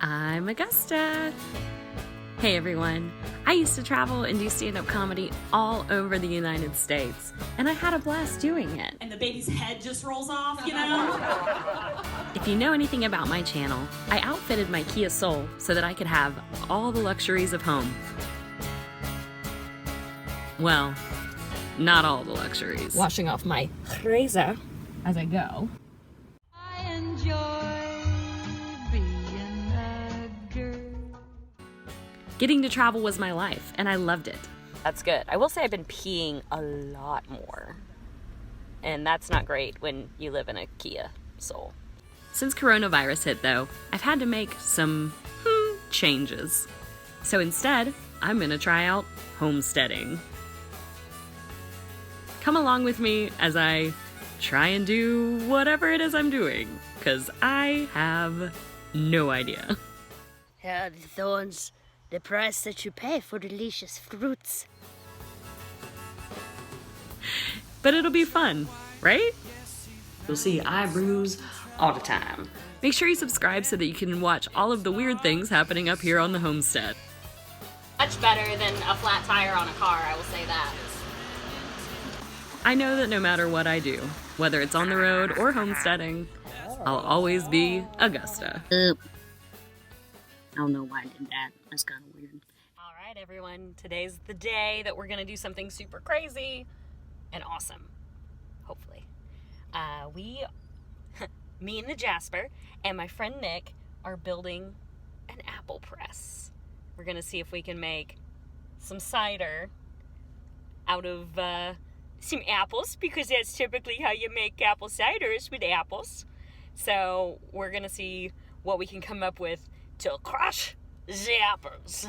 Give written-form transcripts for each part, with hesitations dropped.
I'm Augusta. Hey everyone, I used to travel and do stand-up comedy all over the United States, and I had a blast doing it. And the baby's head just rolls off, you know? If you know anything about my channel, I outfitted my Kia Soul so that I could have all the luxuries of home. Well, not all the luxuries. Washing off my razor as I go. I enjoy being a girl. Getting to travel was my life, and I loved it. That's good. I will say I've been peeing a lot more. And that's not great when you live in a Kia Soul. Since coronavirus hit, though, I've had to make some changes. So instead, I'm gonna try out homesteading. Come along with me as I try and do whatever it is I'm doing, because I have no idea. Here are the thorns, the price that you pay for delicious fruits. But it'll be fun, right? You'll see I bruise all the time. Make sure you subscribe so that you can watch all of the weird things happening up here on the homestead. Much better than a flat tire on a car, I will say that. I know that no matter what I do, whether it's on the road or homesteading, I'll always be Augusta. I don't know why I did that. That's kind of weird. All right, everyone. Today's the day that we're going to do something super crazy and awesome, hopefully. Me and the Jasper and my friend Nick are building an apple press. We're going to see if we can make some cider out of some apples, because that's typically how you make apple ciders, with apples. So we're going to see what we can come up with to crush the apples.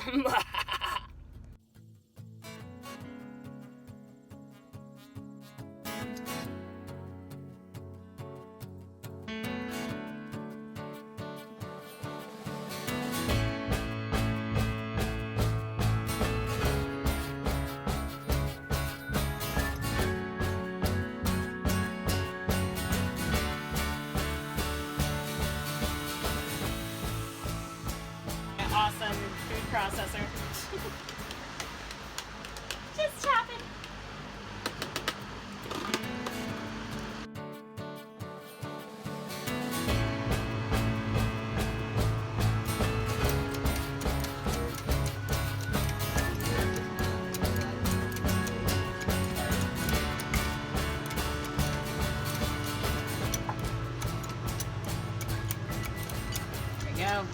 Awesome food processor. Just chopping. There we go.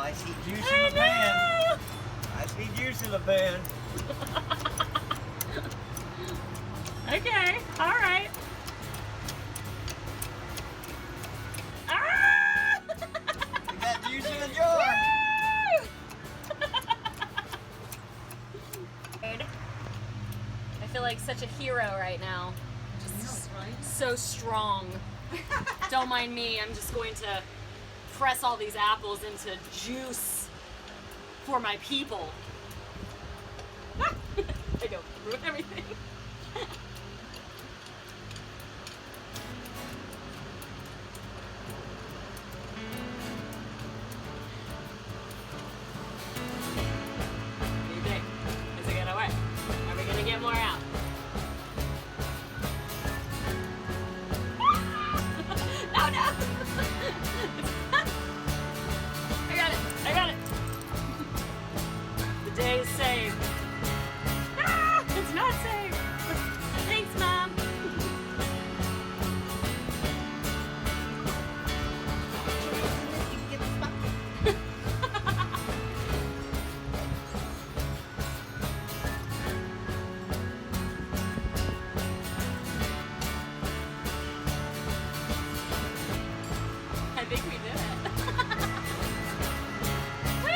I see juice in the pan. I see juice in the pan. Okay, all right. Ah! We got juice in the jar. I feel like such a hero right now. Just so strong. Don't mind me, I'm just going to press all these apples into juice for my people. I don't ruin everything. What do you think? Is it gonna work? Are we gonna get more out? No, no! I got it! The day is saved. Ah, it's not saved! Thanks, Mom! I think we did it. Woo!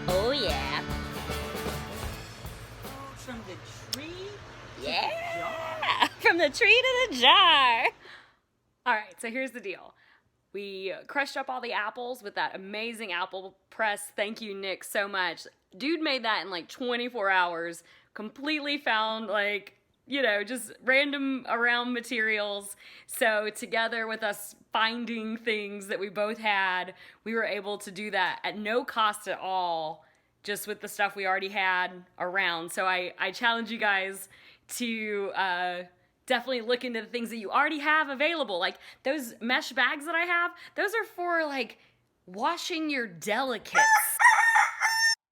Oh yeah. From the tree? Yeah! From the tree to the jar! Alright, so here's the deal. We crushed up all the apples with that amazing apple press. Thank you, Nick, so much. Dude made that in like 24 hours. Completely found like, you know, just random around materials. So together with us finding things that we both had, we were able to do that at no cost at all, just with the stuff we already had around. So I challenge you guys to definitely look into the things that you already have available. Like those mesh bags that I have, those are for like washing your delicates.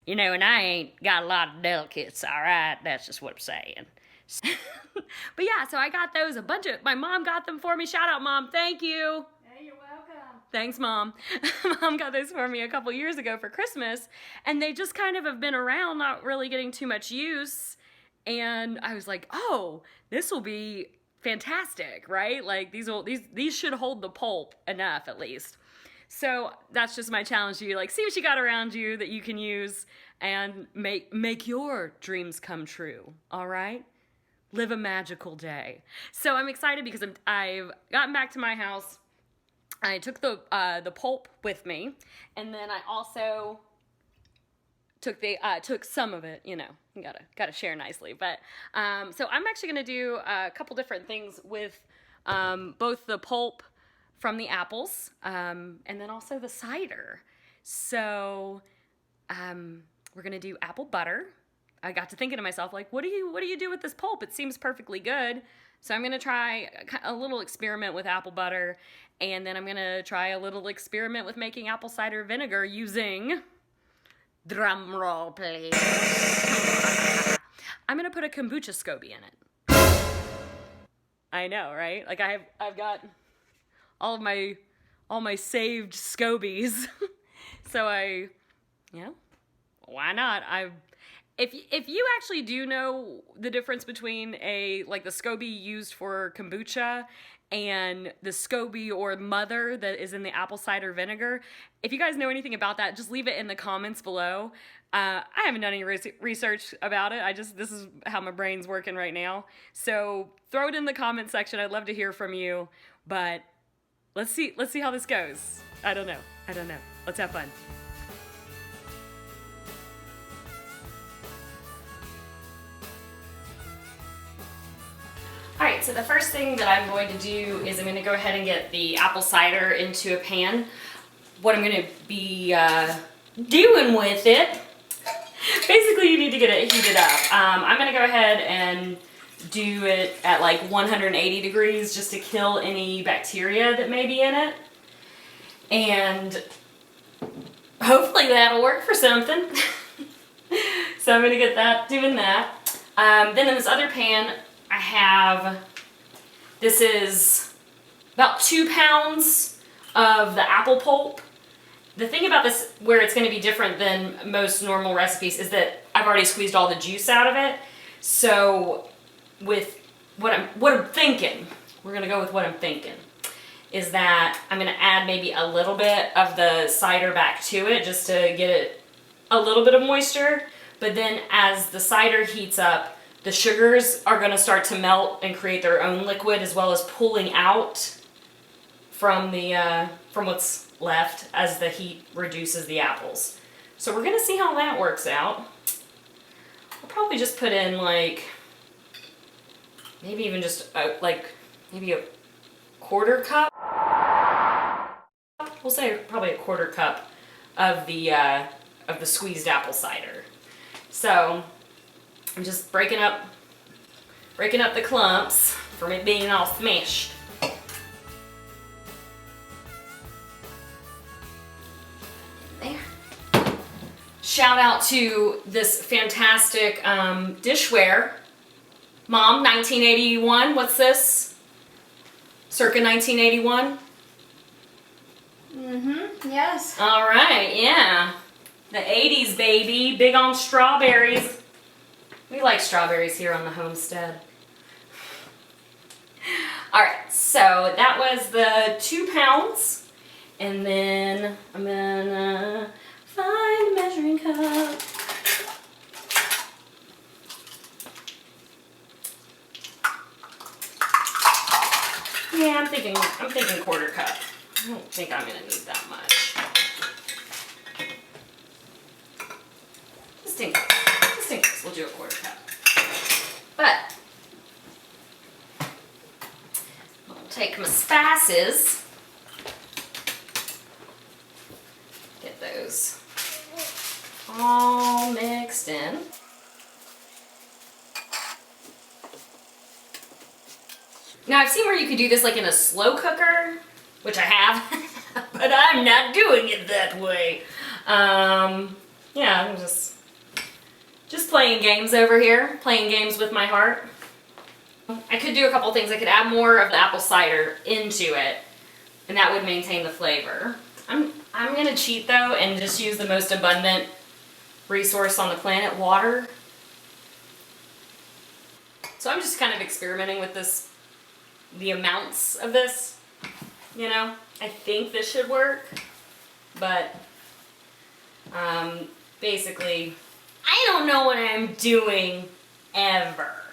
You know, and I ain't got a lot of delicates, all right? That's just what I'm saying. But yeah, so I got those, a bunch of, my mom got them for me. Shout out, Mom, thank you. Hey, you're welcome. Thanks, Mom. Mom got those for me a couple years ago for Christmas, and they just kind of have been around, not really getting too much use. And I was like, oh, this will be fantastic, right? Like these should hold the pulp enough at least. So that's just my challenge to you. Like, see what you got around you that you can use and make your dreams come true. All right? Live a magical day. So I'm excited because I've gotten back to my house. I took the pulp with me, and then I also took some of it. You know, you gotta share nicely. But so I'm actually gonna do a couple different things with both the pulp from the apples and then also the cider. So we're gonna do apple butter. I got to thinking to myself, like, what do you do with this pulp? It seems perfectly good. So I'm gonna try a little experiment with apple butter, and then I'm gonna try a little experiment with making apple cider vinegar using, drum roll please, I'm gonna put a Kombucha SCOBY in it. I know, right? Like I've got all my saved SCOBYs. So why not? If you actually do know the difference between the SCOBY used for kombucha and the SCOBY or mother that is in the apple cider vinegar, if you guys know anything about that, just leave it in the comments below. I haven't done any research about it. This is how my brain's working right now. So throw it in the comment section. I'd love to hear from you. But let's see how this goes. I don't know. Let's have fun. All right, so the first thing that I'm going to do is I'm going to go ahead and get the apple cider into a pan. What I'm going to be doing with it, basically you need to get it heated up. I'm going to go ahead and do it at like 180 degrees just to kill any bacteria that may be in it. And hopefully that'll work for something. So I'm going to get doing that. Then in this other pan, I have, this is about 2 pounds of the apple pulp. The thing about this, where it's going to be different than most normal recipes, is that I've already squeezed all the juice out of it. So with what I'm thinking, we're going to go with what I'm thinking, is that I'm going to add maybe a little bit of the cider back to it just to get it a little bit of moisture. But then as the cider heats up, the sugars are going to start to melt and create their own liquid, as well as pulling out from what's left as the heat reduces the apples. So we're going to see how that works out. I'll probably just put in like maybe even just maybe a quarter cup. We'll say probably a quarter cup of the squeezed apple cider. So I'm just breaking up the clumps from it being all smashed. There. Shout out to this fantastic dishware. Mom, 1981, what's this? Circa 1981? Yes. All right, yeah. The 80s, baby, big on strawberries. We like strawberries here on the homestead. All right, so that was the 2 pounds. And then I'm gonna find a measuring cup. Yeah, I'm thinking quarter cup. I don't think I'm gonna need that much. Just in case, we'll do a 1/4 cup. But I'll take my spices. Get those all mixed in. Now I've seen where you could do this like in a slow cooker, which I have, but I'm not doing it that way. Yeah, I'm just playing games over here, playing games with my heart. I could do a couple things. I could add more of the apple cider into it, and that would maintain the flavor. I'm gonna cheat though and just use the most abundant resource on the planet, water. So I'm just kind of experimenting with this, the amounts of this, you know. I think this should work, but basically, I don't know what I'm doing ever.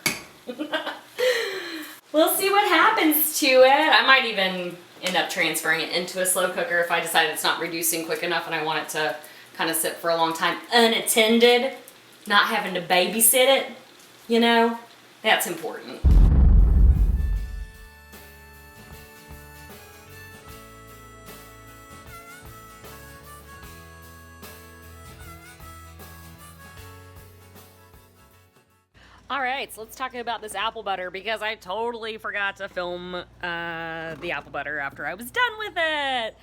We'll see what happens to it. I might even end up transferring it into a slow cooker if I decide it's not reducing quick enough and I want it to kind of sit for a long time unattended, not having to babysit it, you know? That's important. All right, so let's talk about this apple butter because I totally forgot to film the apple butter after I was done with it.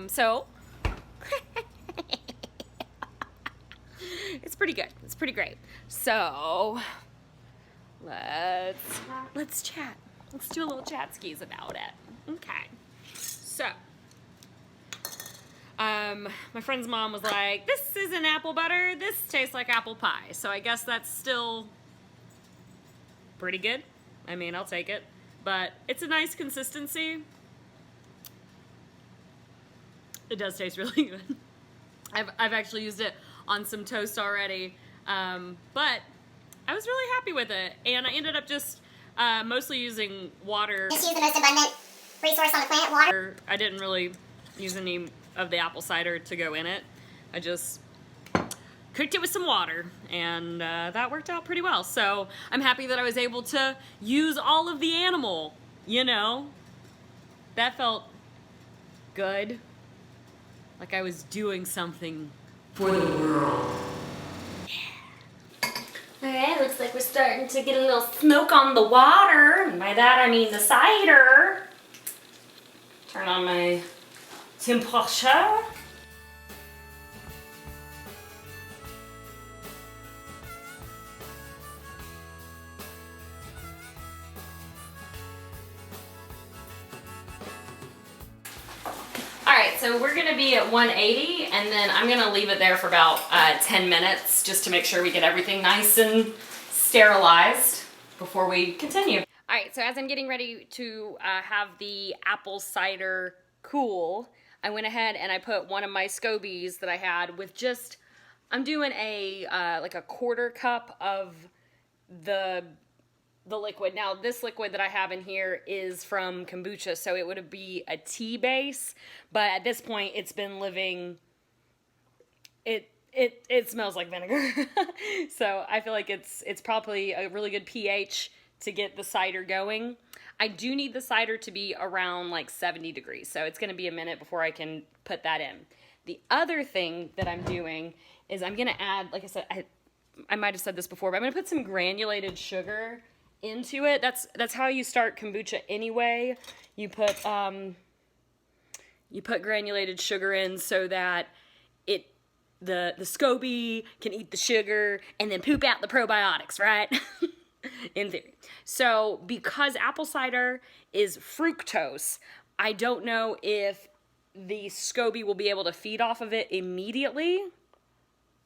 So it's pretty good. It's pretty great. So let's chat. Let's do a little chat skis about it. Okay. So my friend's mom was like, "This isn't apple butter. This tastes like apple pie." So I guess that's still pretty good. I mean, I'll take it. But it's a nice consistency. It does taste really good. I've actually used it on some toast already. But I was really happy with it. And I ended up just mostly using water. Just use the most abundant resource on the planet, water. I didn't really use any of the apple cider to go in it. I just cooked it with some water, and that worked out pretty well. So I'm happy that I was able to use all of the animal, you know. That felt good. Like I was doing something for the world. Yeah. Alright, looks like we're starting to get a little smoke on the water. And by that I mean the cider. Turn on my temperature. Alright, so we're going to be at 180 and then I'm going to leave it there for about 10 minutes just to make sure we get everything nice and sterilized before we continue. Alright, so as I'm getting ready to have the apple cider cool, I went ahead and I put one of my SCOBYs that I had with just, I'm doing a like a 1/4 cup of the liquid. Now this liquid that I have in here is from kombucha, so it would be a tea base, but at this point it's been living, it smells like vinegar. So I feel like it's probably a really good pH to get the cider going. I do need the cider to be around like 70 degrees, so it's gonna be a minute before I can put that in. The other thing that I'm doing is I'm gonna add, like I said, I might have said this before, but I'm gonna put some granulated sugar into it. That's how you start kombucha anyway. You put granulated sugar in so that the SCOBY can eat the sugar and then poop out the probiotics, right? In theory. So because apple cider is fructose, I don't know if the SCOBY will be able to feed off of it immediately.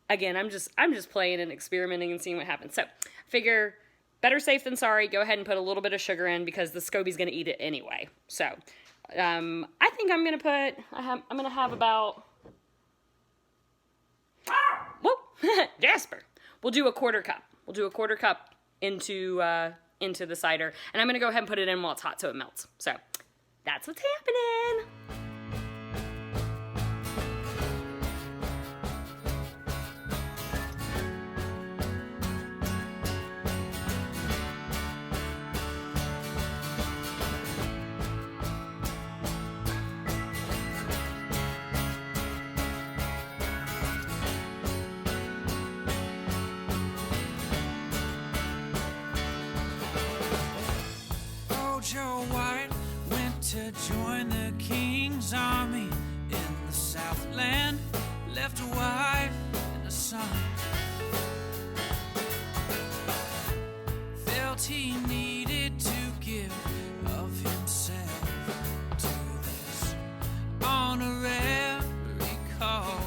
Again, I'm just playing and experimenting and seeing what happens. So figure better safe than sorry. Go ahead and put a little bit of sugar in because the SCOBY's going to eat it anyway. So I think I'm going to have about, whoa, Jasper. We'll do a 1/4 cup. We'll do a 1/4 cup into the cider, and I'm going to go ahead and put it in while it's hot so it melts. So that's what's happening. Joe White went to join the King's army in the Southland, left a wife and a son. Felt he needed to give of himself to this honorary cause.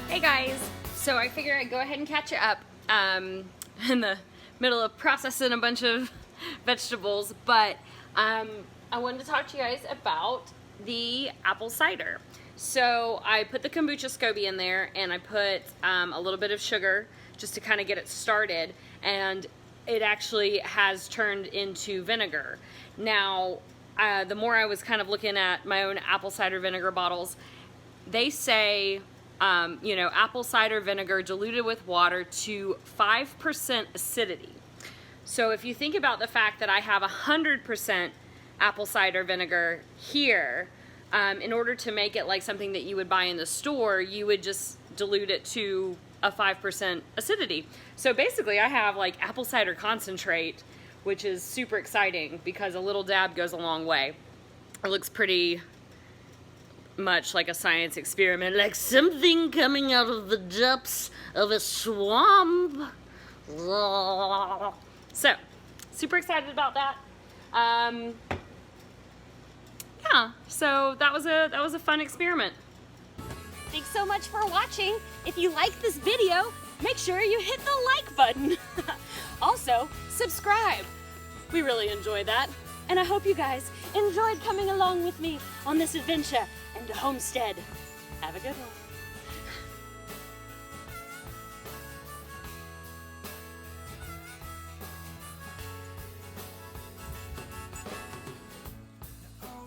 Hey guys, so I figured I'd go ahead and catch you up in the middle of processing a bunch of vegetables, but I wanted to talk to you guys about the apple cider. So I put the Kombucha SCOBY in there, and I put a little bit of sugar just to kind of get it started, and it actually has turned into vinegar. Now, the more I was kind of looking at my own apple cider vinegar bottles, they say, you know, apple cider vinegar diluted with water to 5% acidity. So if you think about the fact that I have 100% apple cider vinegar here, in order to make it like something that you would buy in the store, you would just dilute it to a 5% acidity. So basically I have like apple cider concentrate, which is super exciting because a little dab goes a long way. It looks pretty much like a science experiment, like something coming out of the depths of a swamp. So, super excited about that. Yeah, so that was a fun experiment. Thanks so much for watching. If you like this video, make sure you hit the like button. Also, subscribe. We really enjoy that. And I hope you guys enjoyed coming along with me on this adventure into Homestead. Have a good one.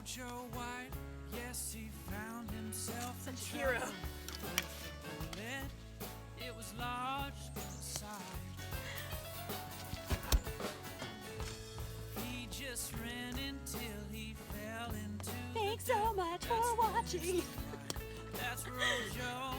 Joe White, yes, he found himself such a hero. It was lodged inside. He just ran until he fell into. Thanks so much for watching. That's where old Joe